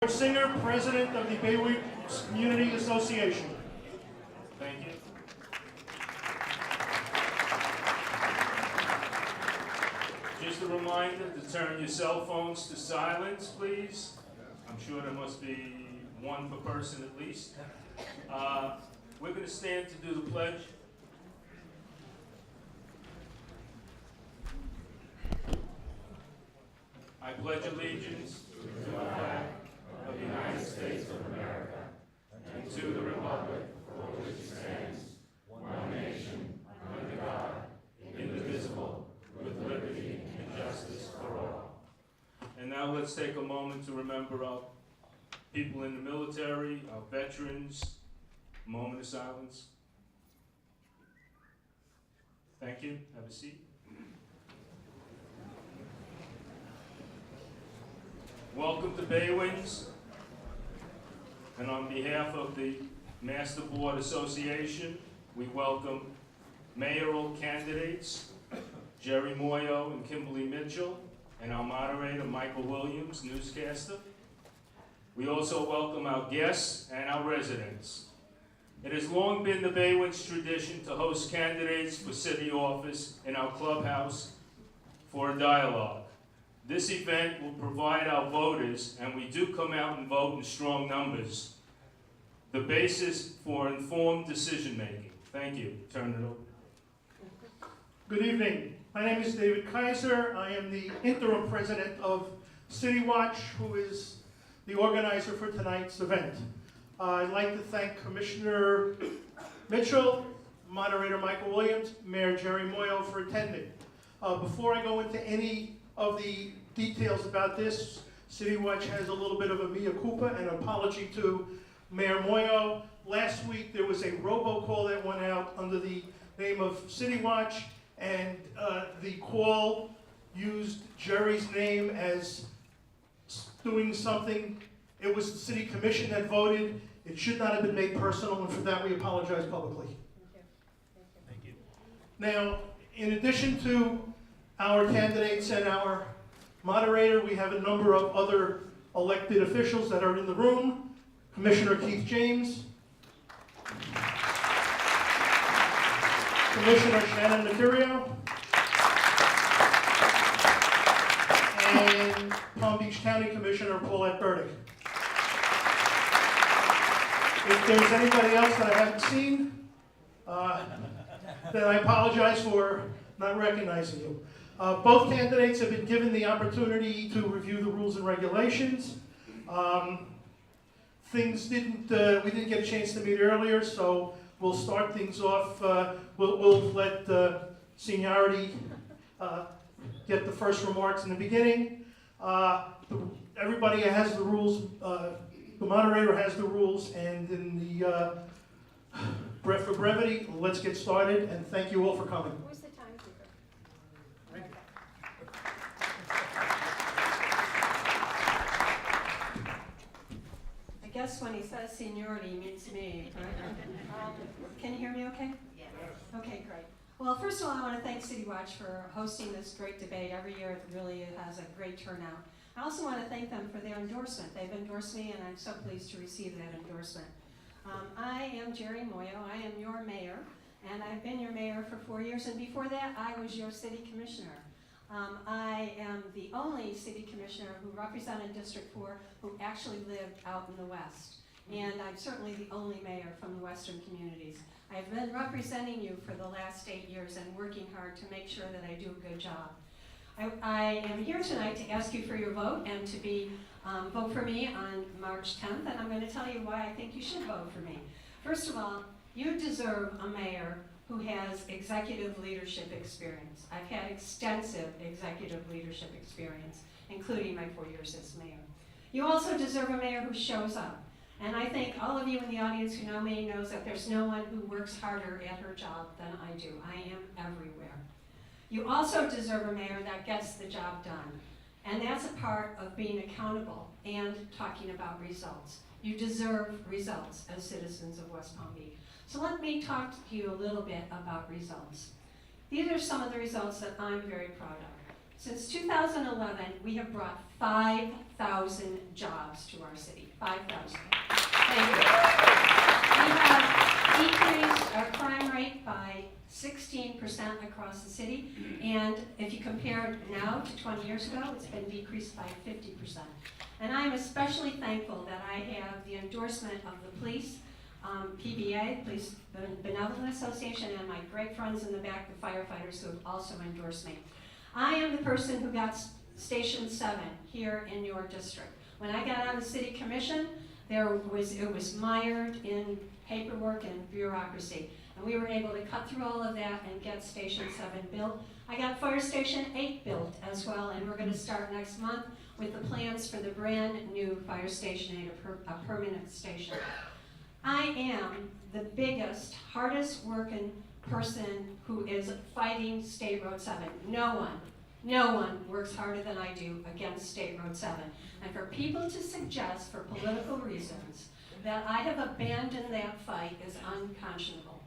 Singer, President of the Bayway Community Association. Thank you. Just a reminder to turn your cell phones to silence, please. I'm sure there must be one per person at least. We're going to stand to do the pledge. I pledge allegiance to the flag of the United States of America and to the republic for which it stands, one nation, under God, indivisible, with liberty and justice for all. And now let's take a moment to remember our people in the military, our veterans. A moment of silence. Thank you. Have a seat. Welcome to Baywinds, and on behalf of the Master Board Association, we welcome mayoral candidates, Jeri Muoio and Kimberly Mitchell, and our moderator, Michael Williams, newscaster. We also welcome our guests and our residents. It has long been the Baywinds tradition to host candidates for city office in our clubhouse for a dialogue. This event will provide our voters, and we do come out and vote in strong numbers, the basis for informed decision-making. Thank you. Turn it over. Good evening. My name is David Kaiser. I am the interim president of CityWatch, who is the organizer for tonight's event. I'd like to thank Commissioner Mitchell, Moderator Michael Williams, Mayor Jeri Muoio for attending. Before I go into any of the details about this, CityWatch has a little bit of a mea culpa and apology to Mayor Muoio. Last week there was a robocall that went out under the name of CityWatch, and the call used Jeri's name as doing something. It was the city commission that voted. It should not have been made personal, and for that we apologize publicly. Thank you. Now, in addition to our candidates and our moderator, we have a number of other elected officials that are in the room. Commissioner Keith James, Commissioner Shannon Mercurio, and Palm Beach County Commissioner Paulette Burdick. If there's anybody else that I haven't seen, then I apologize for not recognizing you. Both candidates have been given the opportunity to review the rules and regulations. We didn't get a chance to meet earlier, so we'll start things off. We'll let seniority get the first remarks in the beginning. Everybody has the rules. The moderator has the rules, and in the for brevity, let's get started, and thank you all for coming. Who's the timekeeper? I guess when he says seniority, he means me. Can you hear me okay? Yes. Okay, great. Well, first of all, I want to thank CityWatch for hosting this great debate. Every year it really has a great turnout. I also want to thank them for their endorsement. They've endorsed me, and I'm so pleased to receive that endorsement. I am Jeri Muoio. I am your mayor, and I've been your mayor for 4 years, and before that, I was your city commissioner. I am the only city commissioner who represented District 4 who actually lived out in the West, and I'm certainly the only mayor from the Western communities. I've been representing you for the last 8 years and working hard to make sure that I do a good job. I am here tonight to ask you for your vote and to vote for me on March 10th, and I'm going to tell you why I think you should vote for me. First of all, you deserve a mayor who has executive leadership experience. I've had extensive executive leadership experience, including my 4 years as mayor. You also deserve a mayor who shows up. And I think all of you in the audience who know me knows that there's no one who works harder at her job than I do. I am everywhere. You also deserve a mayor that gets the job done. And that's a part of being accountable and talking about results. You deserve results as citizens of West Palm Beach. So let me talk to you a little bit about results. These are some of the results that I'm very proud of. Since 2011, we have brought 5,000 jobs to our city. 5,000. Thank you. We have decreased our crime rate by 16% across the city, and if you compare it now to 20 years ago, it's been decreased by 50%. And I'm especially thankful that I have the endorsement of the police, PBA, Police Benevolent Association, and my great friends in the back, the firefighters, who have also endorsed me. I am the person who got Station 7 here in your district. When I got on the city commission, it was mired in paperwork and bureaucracy. And we were able to cut through all of that and get Station 7 built. I got Fire Station 8 built as well, and we're going to start next month with the plans for the brand new Fire Station 8, a permanent station. I am the biggest, hardest working person who is fighting State Road 7. No one works harder than I do against State Road 7. And for people to suggest, for political reasons, that I have abandoned that fight is unconscionable.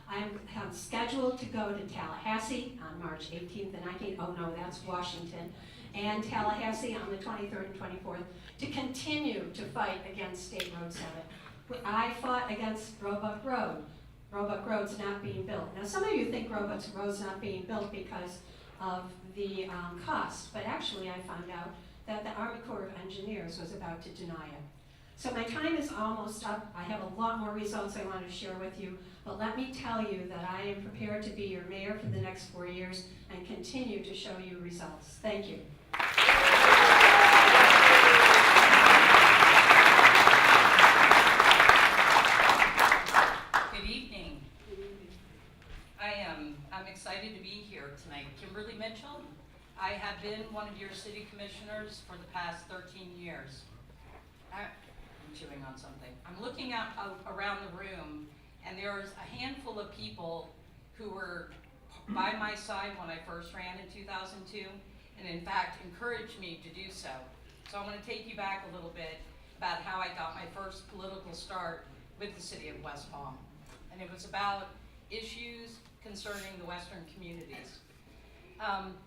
I'm scheduled to go to Tallahassee on March 18th and 19th. Oh no, that's Washington. And Tallahassee on the 23rd and 24th to continue to fight against State Road 7. I fought against Roebuck Road. Roebuck Road's not being built. Now some of you think Roebuck Road's not being built because of the cost, but actually I found out that the Army Corps of Engineers was about to deny it. So my time is almost up. I have a lot more results I want to share with you, but let me tell you that I am prepared to be your mayor for the next 4 years and continue to show you results. Thank you. Good evening. I'm excited to be here tonight. Kimberly Mitchell. I have been one of your city commissioners for the past 13 years. I'm chewing on something. I'm looking out around the room, and there's a handful of people who were by my side when I first ran in 2002, and in fact encouraged me to do so. So I'm going to take you back a little bit about how I got my first political start with the city of West Palm. And it was about issues concerning the Western communities.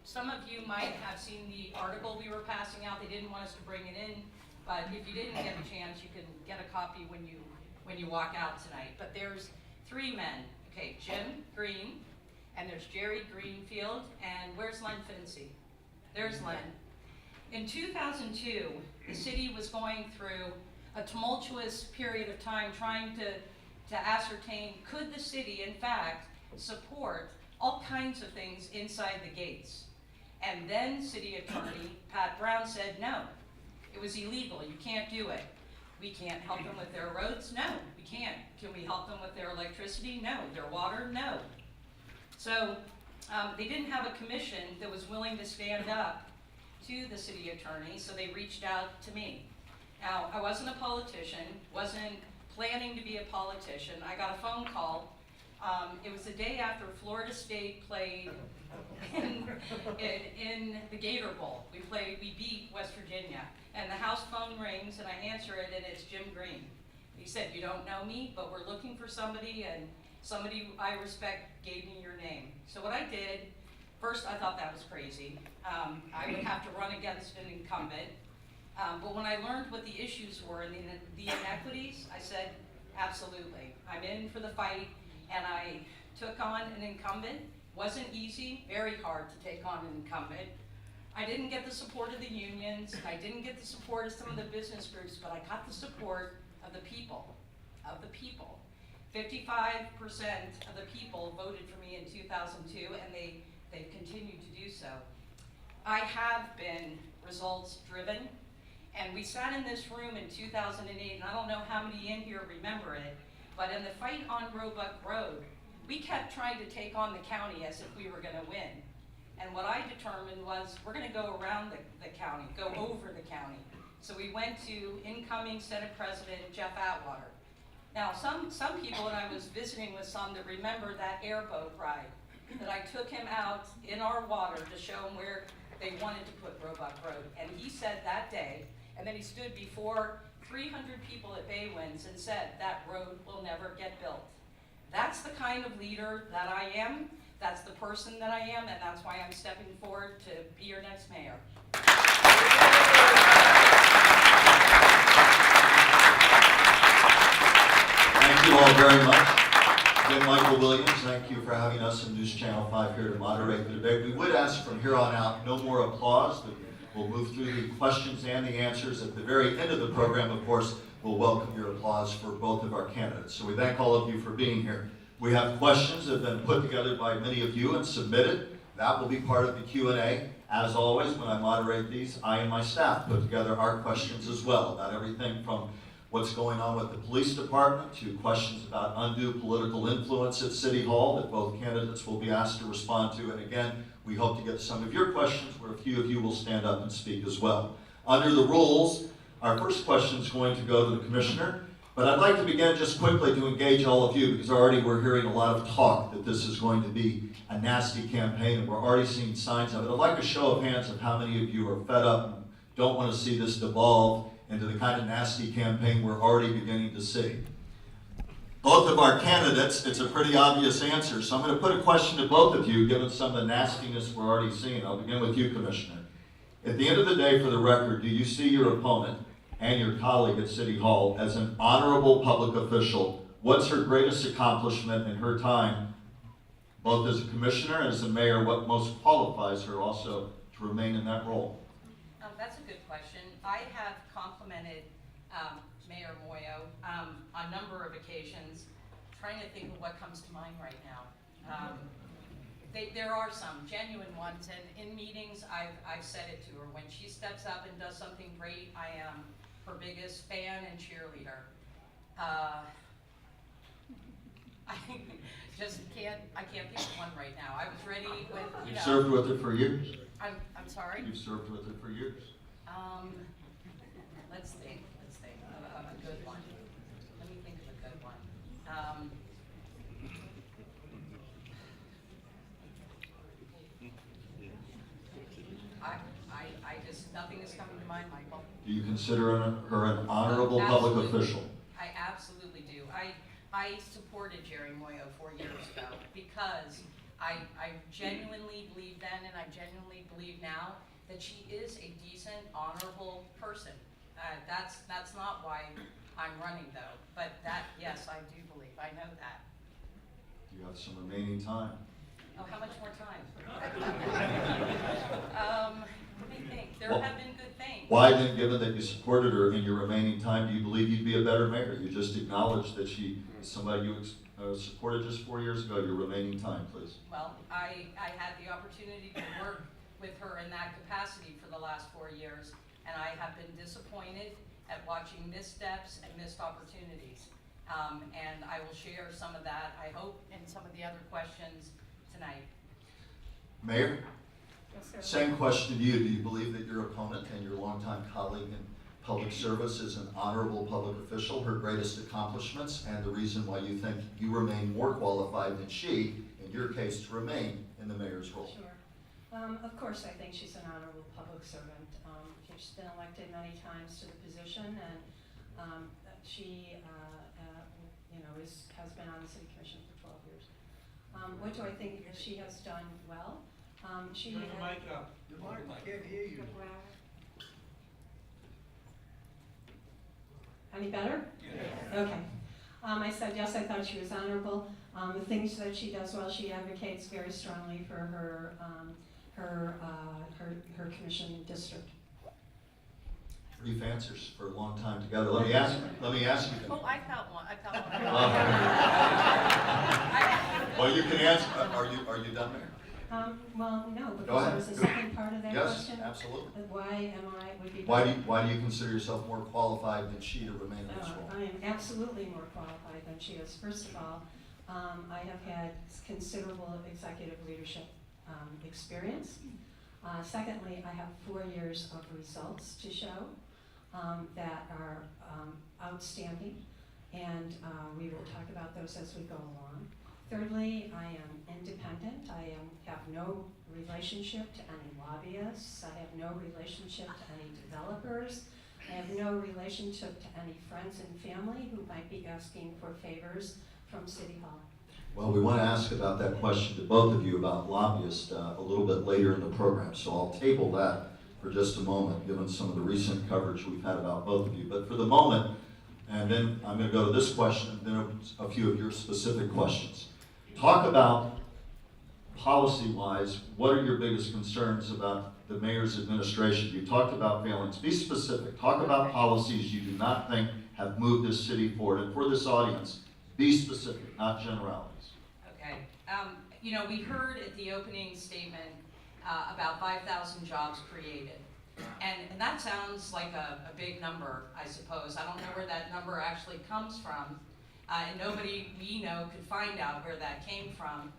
Some of you might have seen the article we were passing out. They didn't want us to bring it in, but if you didn't get a chance, you can get a copy when you walk out tonight. But there's 3 men, okay, Jim Green, and there's Jerry Greenfield, and where's Len Fincy? There's Len. In 2002, the city was going through a tumultuous period of time trying to ascertain, could the city, in fact, support all kinds of things inside the gates. And then City Attorney Pat Brown said, no, it was illegal, you can't do it. We can't help them with their roads? No, we can't. Can we help them with their electricity? No. Their water? No. So they didn't have a commission that was willing to stand up to the city attorney, so they reached out to me. Now, I wasn't a politician, wasn't planning to be a politician. I got a phone call. It was the day after Florida State played in the Gator Bowl. We beat West Virginia. And the house phone rings, and I answer it, and it's Jim Green. He said, you don't know me, but we're looking for somebody, and somebody I respect gave me your name. So what I did, first I thought that was crazy. I would have to run against an incumbent. But when I learned what the issues were and the inequities, I said, absolutely. I'm in for the fight, and I took on an incumbent. Wasn't easy, very hard to take on an incumbent. I didn't get the support of the unions, I didn't get the support of some of the business groups, but I got the support of the people, 55% of the people voted for me in 2002, and they've continued to do so. I have been results driven, and we sat in this room in 2008, and I don't know how many in here remember it, but in the fight on Roebuck Road, we kept trying to take on the county as if we were going to win. And what I determined was, we're going to go around the county, go over the county. So we went to incoming Senate President Jeff Atwater. Now, some people, and I was visiting with some that remember that airboat ride, that I took him out in our water to show him where they wanted to put Roebuck Road. And he said that day, and then he stood before 300 people at Baywinds and said, that road will never get built. That's the kind of leader that I am. That's the person that I am, and that's why I'm stepping forward to be your next mayor. Thank you all very much. Again, Michael Williams, thank you for having us in News Channel 5 here to moderate the debate. We would ask from here on out no more applause. We'll move through the questions and the answers. At the very end of the program, of course, we'll welcome your applause for both of our candidates. So we thank all of you for being here. We have questions that have been put together by many of you and submitted. That will be part of the Q&A. As always, when I moderate these, I and my staff put together our questions as well about everything from what's going on with the police department to questions about undue political influence at City Hall that both candidates will be asked to respond to. And again, we hope to get some of your questions where a few of you will stand up and speak as well. Under the rules, our first question is going to go to the commissioner, but I'd like to begin just quickly to engage all of you because already we're hearing a lot of talk that this is going to be a nasty campaign and we're already seeing signs of it. I'd like a show of hands of how many of you are fed up and don't want to see this devolve into the kind of nasty campaign we're already beginning to see. Both of our candidates, it's a pretty obvious answer, so I'm going to put a question to both of you, given some of the nastiness we're already seeing. I'll begin with you, Commissioner. At the end of the day, for the record, do you see your opponent and your colleague at City Hall as an honorable public official? What's her greatest accomplishment in her time, both as a commissioner and as a mayor? What most qualifies her also to remain in that role? That's a good question. I have complimented Mayor Muoio on a number of occasions, trying to think of what comes to mind right now. There are some genuine ones, and in meetings I've said it to her. When she steps up and does something great, I am her biggest fan and cheerleader. I just can't think of one right now. I was ready with, You've served with her for years. I'm sorry? You've served with her for years. Let's think of a good one. Let me think of a good one. I just, nothing is coming to mind, Michael. Do you consider her an honorable public Absolutely. official? I absolutely do. I supported Jeri Muoio 4 years ago because I genuinely believe then and I genuinely believe now that she is a decent, honorable person. That's not why I'm running though, but that, yes, I do believe, I know that. You have some remaining time. Oh, how much more time? Let me think, there have been good things. Why then, given that you supported her in your remaining time, do you believe you'd be a better mayor? You just acknowledged that she is somebody you supported just 4 years ago. Your remaining time, please. Well, I had the opportunity to work with her in that capacity for the last 4 years, and I have been disappointed at watching missteps and missed opportunities. And I will share some of that, I hope, in some of the other questions tonight. Mayor, Yes, sir. same question to you. Do you believe that your opponent and your longtime colleague in public service is an honorable public official, her greatest accomplishments, and the reason why you think you remain more qualified than she, in your case, to remain in the mayor's role? Sure. Of course, I think she's an honorable public servant. She's been elected many times to the position, and she, has been on the city commission for 12 years. What do I think she has done well? She Turn the mic up. The mic, I can't hear you. Any better? Yeah. Okay. I said, yes, I thought she was honorable. The things that she does well, she advocates very strongly for her commission district. Brief answers for a long time together. Let me ask you. Oh, I felt one. Well, you can answer. Are you done, Mayor? Well, no, Go because ahead. there was a second part of that Yes, question. absolutely. Would be Why better. do you consider yourself more qualified than she to remain in this role? I am absolutely more qualified than she is. First of all, I have had considerable executive leadership experience. Secondly, I have 4 years of results to show that are outstanding, and we will talk about those as we go along. Thirdly, I am independent. I have no relationship to any lobbyists. I have no relationship to any developers. I have no relationship to any friends and family who might be asking for favors from City Hall. Well, we want to ask about that question to both of you about lobbyists a little bit later in the program, so I'll table that for just a moment, given some of the recent coverage we've had about both of you. But for the moment, and then I'm going to go to this question, and then a few of your specific questions. Talk about, policy-wise, what are your biggest concerns about the mayor's administration? You talked about failings. Be specific. Talk about policies you do not think have moved this city forward. And for this audience, be specific, not generalities. Okay. You know, we heard at the opening statement about 5,000 jobs created. And that sounds like a big number, I suppose. I don't know where that number actually comes from. And nobody we know could find out where that came from.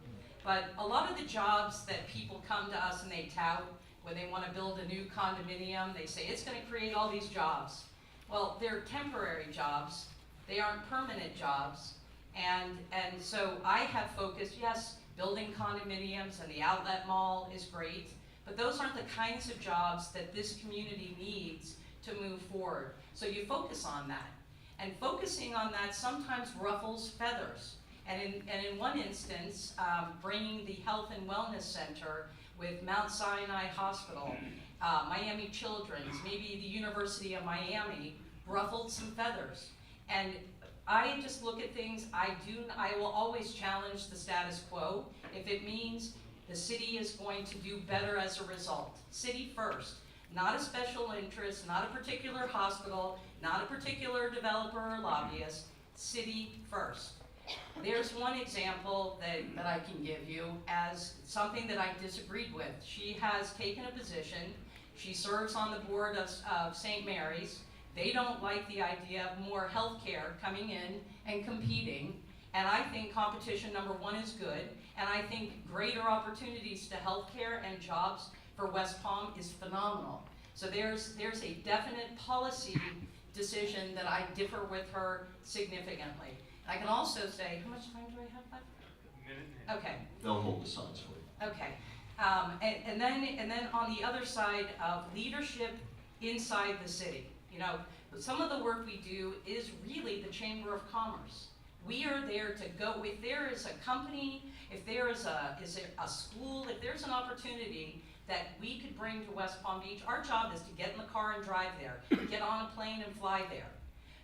But a lot of the jobs that people come to us and they tout when they want to build a new condominium, they say it's going to create all these jobs. Well, they're temporary jobs. They aren't permanent jobs. And so I have focused, yes, building condominiums and the outlet mall is great, but those aren't the kinds of jobs that this community needs to move forward. So you focus on that. And focusing on that sometimes ruffles feathers. And in one instance, bringing the Health and Wellness Center with Mount Sinai Hospital, Miami Children's, maybe the University of Miami, ruffled some feathers. And I just look at things, I will always challenge the status quo if it means the city is going to do better as a result. City first, not a special interest, not a particular hospital, not a particular developer or lobbyist, city first. There's one example that I can give you as something that I disagreed with. She has taken a position, she serves on the board of St. Mary's. They don't like the idea of more healthcare coming in and competing, and I think competition, number one, is good, and I think greater opportunities to healthcare and jobs for West Palm is phenomenal. So there's a definite policy decision that I differ with her significantly. I can also say, how much time do I have left? A minute. Okay. They'll hold the signs for you. Okay. And then on the other side of leadership inside the city, you know, some of the work we do is really the Chamber of Commerce. We are there to go, if there is a company, if there is a school, if there's an opportunity that we could bring to West Palm Beach, our job is to get in the car and drive there, get on a plane and fly there.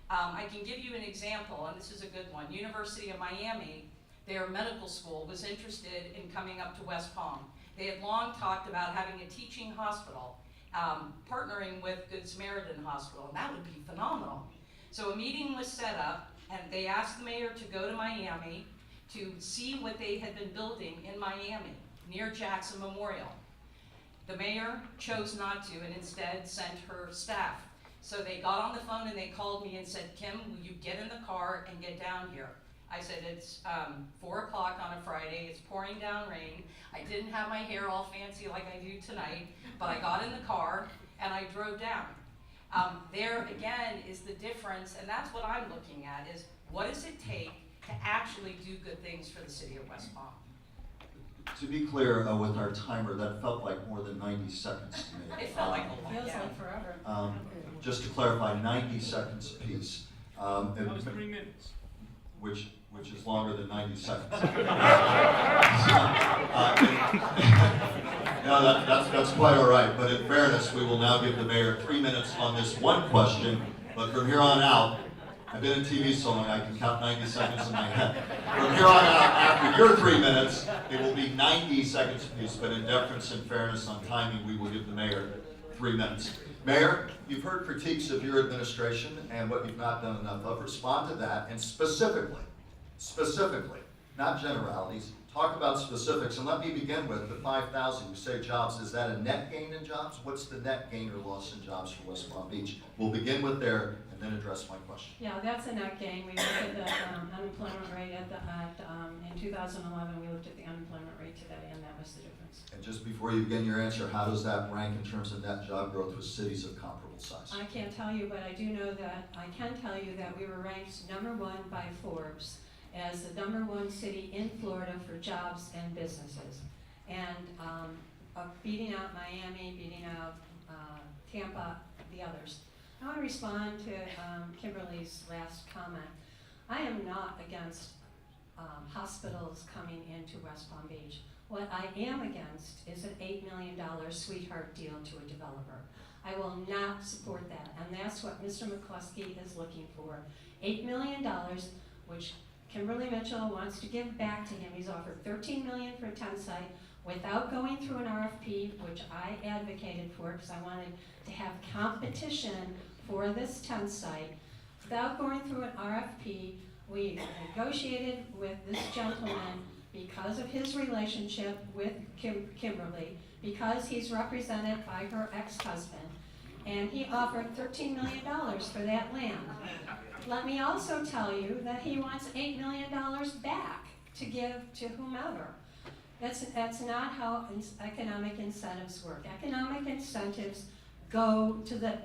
I can give you an example, and this is a good one. University of Miami, their medical school was interested in coming up to West Palm. They had long talked about having a teaching hospital, partnering with Good Samaritan Hospital, and that would be phenomenal. So a meeting was set up, and they asked the mayor to go to Miami to see what they had been building in Miami, near Jackson Memorial. The mayor chose not to, and instead sent her staff. So they got on the phone and they called me and said, Kim, will you get in the car and get down here? I said, it's 4 o'clock on a Friday, it's pouring down rain. I didn't have my hair all fancy like I do tonight, but I got in the car and I drove down. There again is the difference, and that's what I'm looking at, is what does it take to actually do good things for the city of West Palm? To be clear, with our timer, that felt like more than 90 seconds to me. It felt like a lot. Feels Yeah. like forever. Just to clarify, 90 seconons apiece. That was 3 minutes. Which is longer than 90 seconds. No, that's quite all right, but in fairness, we will now give the mayor 3 minutes on this one question, but from here on out, I've been in TV so long I can count 90 seconds in my head. From here on out, after your 3 minutes, it will be 90 seconds apiece, but in deference and fairness on timing, we will give the mayor 3 minutes. Mayor, you've heard critiques of your administration and what you've not done enough of. Respond to that, and specifically, not generalities, talk about specifics. And let me begin with the 5,000. You say jobs, is that a net gain in jobs? What's the net gain or loss in jobs for West Palm Beach? We'll begin with there and then address my question. Yeah, that's a net gain. We looked at the unemployment rate in 2011. We looked at the unemployment rate today, and that was the difference. And just before you begin your answer, how does that rank in terms of net job growth with cities of comparable size? I can't tell you, but I do know that I can tell you that we were ranked #1 by Forbes as the #1 city in Florida for jobs and businesses, and beating out Miami, beating out Tampa, the others. I want to respond to Kimberly's last comment. I am not against hospitals coming into West Palm Beach. What I am against is an $8 million sweetheart deal to a developer. I will not support that, and that's what Mr. McCluskey is looking for. $8 million, which Kimberly Mitchell wants to give back to him. He's offered $13 million for a 10 site without going through an RFP, which I advocated for because I wanted to have competition for this 10 site. Without going through an RFP, we negotiated with this gentleman because of his relationship with Kimberly, because he's represented by her ex-husband, and he offered $13 million for that land. Let me also tell you that he wants $8 million back to give to whomever. That's not how economic incentives work. Economic incentives go to the